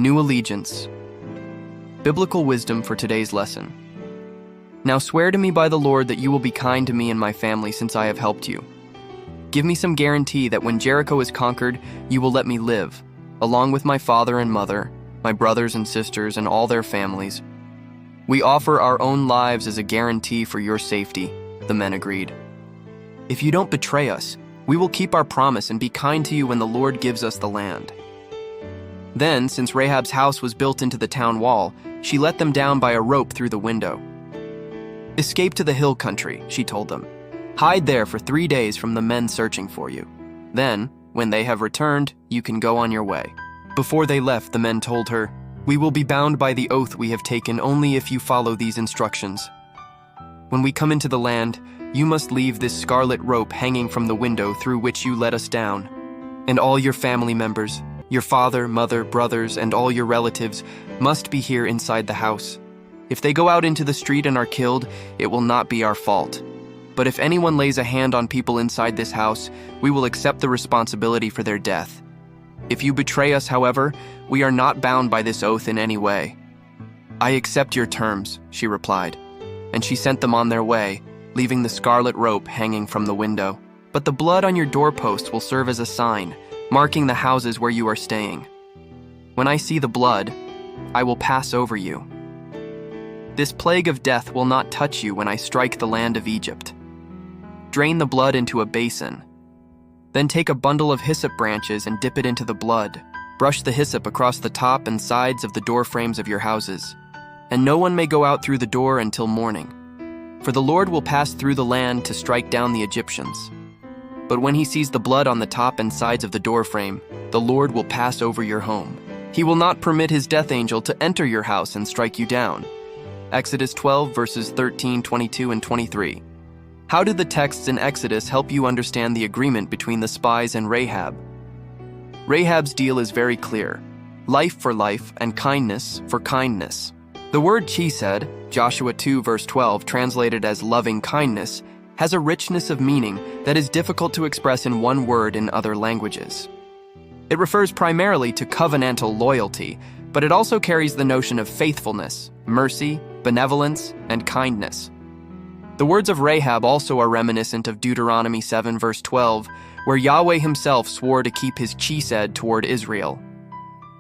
New allegiance. Biblical wisdom for today's lesson. Now swear to me by the Lord that you will be kind to me and my family since I have helped you. Give me some guarantee that when Jericho is conquered, you will let me live, along with my father and mother, my brothers and sisters, and all their families. We offer our own lives as a guarantee for your safety, the men agreed. If you don't betray us, we will keep our promise and be kind to you when the Lord gives us the land. Then, since Rahab's house was built into the town wall, she let them down by a rope through the window. Escape to the hill country, she told them. Hide there for 3 days from the men searching for you. Then, when they have returned, you can go on your way. Before they left, the men told her, We will be bound by the oath we have taken only if you follow these instructions. When we come into the land, you must leave this scarlet rope hanging from the window through which you let us down. And all your family members, your father, mother, brothers, and all your relatives must be here inside the house. If they go out into the street and are killed, it will not be our fault. But if anyone lays a hand on people inside this house, we will accept the responsibility for their death. If you betray us, however, we are not bound by this oath in any way. I accept your terms, she replied, and she sent them on their way, leaving the scarlet rope hanging from the window. But the blood on your doorpost will serve as a sign, marking the houses where you are staying. When I see the blood, I will pass over you. This plague of death will not touch you when I strike the land of Egypt. Drain the blood into a basin. Then take a bundle of hyssop branches and dip it into the blood. Brush the hyssop across the top and sides of the door frames of your houses. And no one may go out through the door until morning. For the Lord will pass through the land to strike down the Egyptians. But when he sees the blood on the top and sides of the door frame, the Lord will pass over your home. He will not permit his death angel to enter your house and strike you down. Exodus 12, verses 13, 22, and 23. How do the texts in Exodus help you understand the agreement between the spies and Rahab? Rahab's deal is very clear. Life for life and kindness for kindness. The word Chesed, Joshua 2, verse 12, translated as loving kindness, has a richness of meaning that is difficult to express in one word in other languages. It refers primarily to covenantal loyalty, but it also carries the notion of faithfulness, mercy, benevolence, and kindness. The words of Rahab also are reminiscent of Deuteronomy 7, verse 12, where Yahweh himself swore to keep his Chesed toward Israel.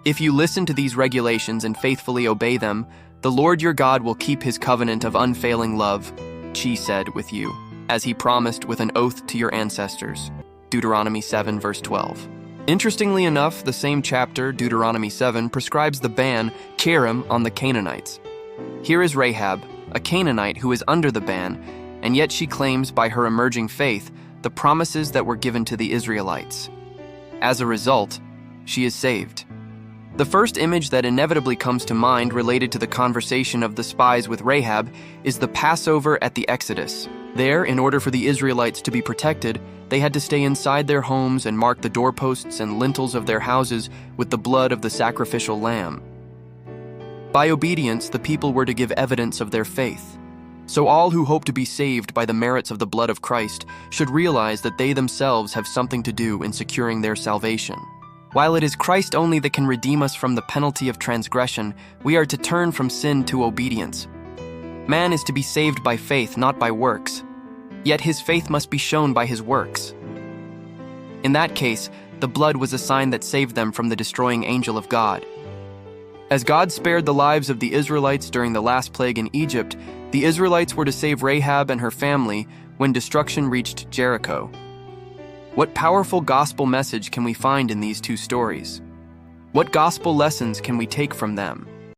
If you listen to these regulations and faithfully obey them, the Lord your God will keep his covenant of unfailing love, Chesed, with you, as he promised with an oath to your ancestors. Deuteronomy 7, verse 12. Interestingly enough, the same chapter, Deuteronomy 7, prescribes the ban, cherem, on the Canaanites. Here is Rahab, a Canaanite who is under the ban, and yet she claims by her emerging faith the promises that were given to the Israelites. As a result, she is saved. The first image that inevitably comes to mind related to the conversation of the spies with Rahab is the Passover at the Exodus. There, in order for the Israelites to be protected, they had to stay inside their homes and mark the doorposts and lintels of their houses with the blood of the sacrificial lamb. By obedience, the people were to give evidence of their faith. So all who hope to be saved by the merits of the blood of Christ should realize that they themselves have something to do in securing their salvation. While it is Christ only that can redeem us from the penalty of transgression, we are to turn from sin to obedience. Man is to be saved by faith, not by works. Yet his faith must be shown by his works. In that case, the blood was a sign that saved them from the destroying angel of God. As God spared the lives of the Israelites during the last plague in Egypt, the Israelites were to save Rahab and her family when destruction reached Jericho. What powerful gospel message can we find in these two stories? What gospel lessons can we take from them?